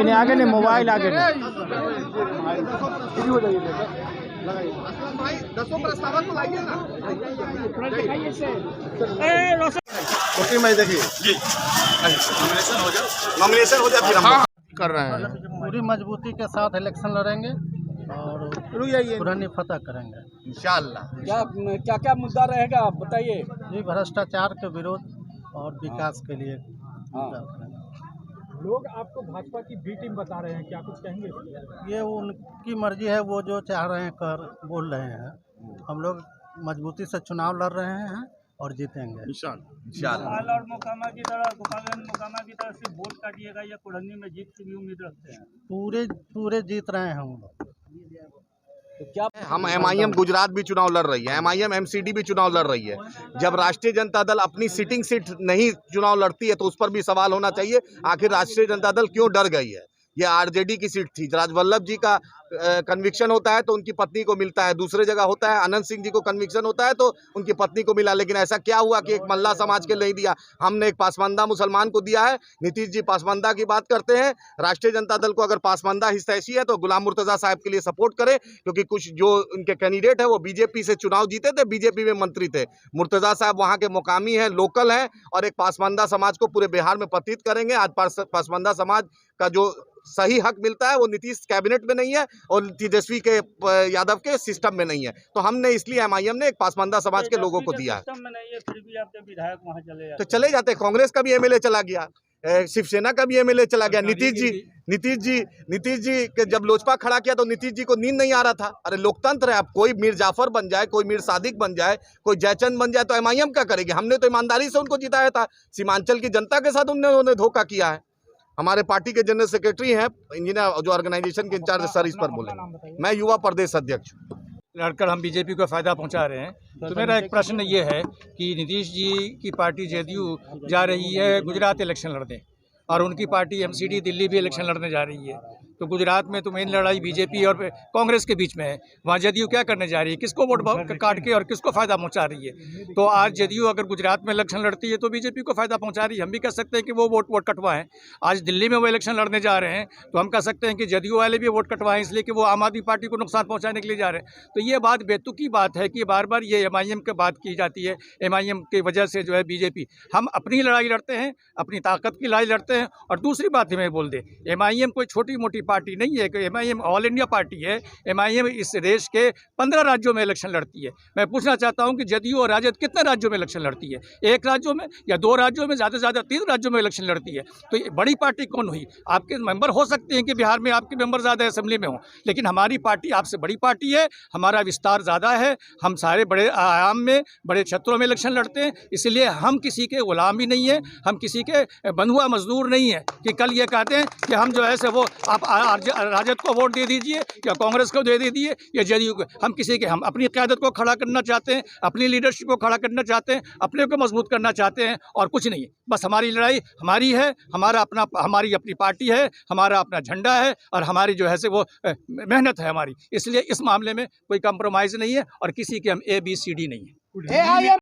लेकिन आगे नहीं, मोबाइल आगे नहीं। नॉमिनेशन हो जाए फिर हम कर रहे हैं, पूरी मजबूती के साथ इलेक्शन लड़ेंगे और पुरानी फतह करेंगे इंशाअल्लाह। क्या क्या मुद्दा रहेगा आप बताइए। ये भ्रष्टाचार के विरोध और विकास के लिए मुद्दा करेंगे। लोग आपको भाजपा की बी टीम बता रहे हैं, क्या कुछ कहेंगे? ये उनकी मर्जी है, वो जो चाह रहे हैं कर बोल रहे हैं। हम लोग मजबूती से चुनाव लड़ रहे हैं और जीतेंगे इंशाअल्लाह। और मोकामा की तरह गोपालगंज मोकामा की तरह से वोट काटिएगा या कुढ़नी में जीत की भी उम्मीद रखते हैं? पूरे जीत रहे हैं हम लोग। तो क्या हम MIM गुजरात भी चुनाव लड़ रही है, MIM MCD भी चुनाव लड़ रही है। जब राष्ट्रीय जनता दल अपनी सिटिंग सीट नहीं चुनाव लड़ती है तो उस पर भी सवाल होना चाहिए, आखिर राष्ट्रीय जनता दल क्यों डर गई है। ये RJD की सीट थी, राजवल्लभ जी का कन्विक्शन होता है तो उनकी पत्नी को मिलता है, दूसरे जगह होता है अनंत सिंह जी को कन्विक्शन होता है तो उनकी पत्नी को मिला। लेकिन ऐसा क्या हुआ कि एक मल्ला समाज के नहीं दिया, हमने एक पासमानदा मुसलमान को दिया है। नीतीश जी पासमानदा की बात करते हैं, राष्ट्रीय जनता दल को अगर पासमानदा हिस्सैषी है तो गुलाम मुर्तजा साहब के लिए सपोर्ट करे, क्योंकि कुछ जो उनके कैंडिडेट है वो BJP से चुनाव जीते थे, BJP में मंत्री थे। मुर्तजा साहब वहाँ के मुकामी हैं, लोकल हैं और एक पासमानदा समाज को पूरे बिहार में पतित करेंगे। आज पासमानदा समाज का जो सही हक मिलता है वो नीतीश कैबिनेट में नहीं है और तेजस्वी के यादव के सिस्टम में नहीं है, तो हमने इसलिए MIM ने एक पासमानदा समाज के लोगों को दिया है। सिस्टम में नहीं है, फिर भी आपके विधायक वहाँ चले जाते तो चले जाते, कांग्रेस का भी MLA चला गया, शिवसेना का भी MLA चला गया। नीतीश जी के जब लोजपा खड़ा किया तो नीतीश जी को नींद नहीं आ रहा था। अरे लोकतंत्र है, अब कोई मीर जाफर बन जाए, कोई मीर सादिक बन जाए, कोई जयचंद बन जाए तो MIM क्या करेगी। हमने तो ईमानदारी से उनको जिताया था, सीमांचल की जनता के साथ उन्होंने धोखा किया है। हमारे पार्टी के जनरल सेक्रेटरी हैं इंजीनियर जो ऑर्गेनाइजेशन के इंचार्ज, सर इस पर बोलेंगे। मैं युवा प्रदेश अध्यक्ष हूँ। लड़कर हम BJP को फ़ायदा पहुंचा रहे हैं। तो मेरा एक प्रश्न ये है कि नीतीश जी की पार्टी JDU जा रही है गुजरात इलेक्शन लड़ने और उनकी पार्टी MCD दिल्ली भी इलेक्शन लड़ने जा रही है। तो गुजरात में तो मेन लड़ाई BJP और कांग्रेस के बीच में है, वहाँ JDU क्या करने जा रही है, किसको वोट काट के और किसको फ़ायदा पहुँचा रही है। तो आज JDU अगर गुजरात में इलेक्शन लड़ती है तो BJP को फ़ायदा पहुँचा रही है। हम भी कह सकते हैं कि वो वोट कटवाएं। आज दिल्ली में वो इलेक्शन लड़ने जा रहे हैं तो हम कह सकते हैं कि JDU वाले भी वोट कटवाएं, इसलिए कि वो आम आदमी पार्टी को नुकसान पहुँचाने के लिए जा रहे हैं। तो ये बात बेतुकी बात है कि बार बार ये MIM की बात की जाती है। MIM की वजह से जो है BJP, हम अपनी लड़ाई लड़ते हैं, अपनी ताकत की लड़ाई लड़ते हैं। और दूसरी बात हमें बोल दे, MIM कोई छोटी मोटी पार्टी नहीं है कि MIM ऑल इंडिया पार्टी है। MIM इस देश के 15 राज्यों में इलेक्शन लड़ती है। मैं पूछना चाहता हूं कि JDU और राजद कितने राज्यों में इलेक्शन लड़ती है, एक राज्यों में या 2 राज्यों में, ज़्यादा से ज़्यादा 3 राज्यों में इलेक्शन लड़ती है। तो ये बड़ी पार्टी कौन हुई। आपके मेंबर हो सकते हैं कि बिहार में आपके मेंबर ज़्यादा असेंबली में हों, लेकिन हमारी पार्टी आपसे बड़ी पार्टी है, हमारा विस्तार ज़्यादा है, हम सारे बड़े आयाम में बड़े क्षेत्रों में इलेक्शन लड़ते हैं। इसलिए हम किसी के गुलाम भी नहीं है, हम किसी के बंधुआ मजदूर नहीं है कि कल ये कहते हैं कि हम जो है से वो आप राजद को वोट दे दीजिए या कांग्रेस को दे दीजिए या JDU को। हम किसी के, हम अपनी क़यादत को खड़ा करना चाहते हैं, अपनी लीडरशिप को खड़ा करना चाहते हैं, अपने को मजबूत करना चाहते हैं और कुछ नहीं। बस हमारी लड़ाई हमारी है, हमारी अपनी पार्टी है, हमारा अपना झंडा है और हमारी जो है से वो मेहनत है हमारी। इसलिए इस मामले में कोई कंप्रोमाइज़ नहीं है और किसी के हम ABCD नहीं है।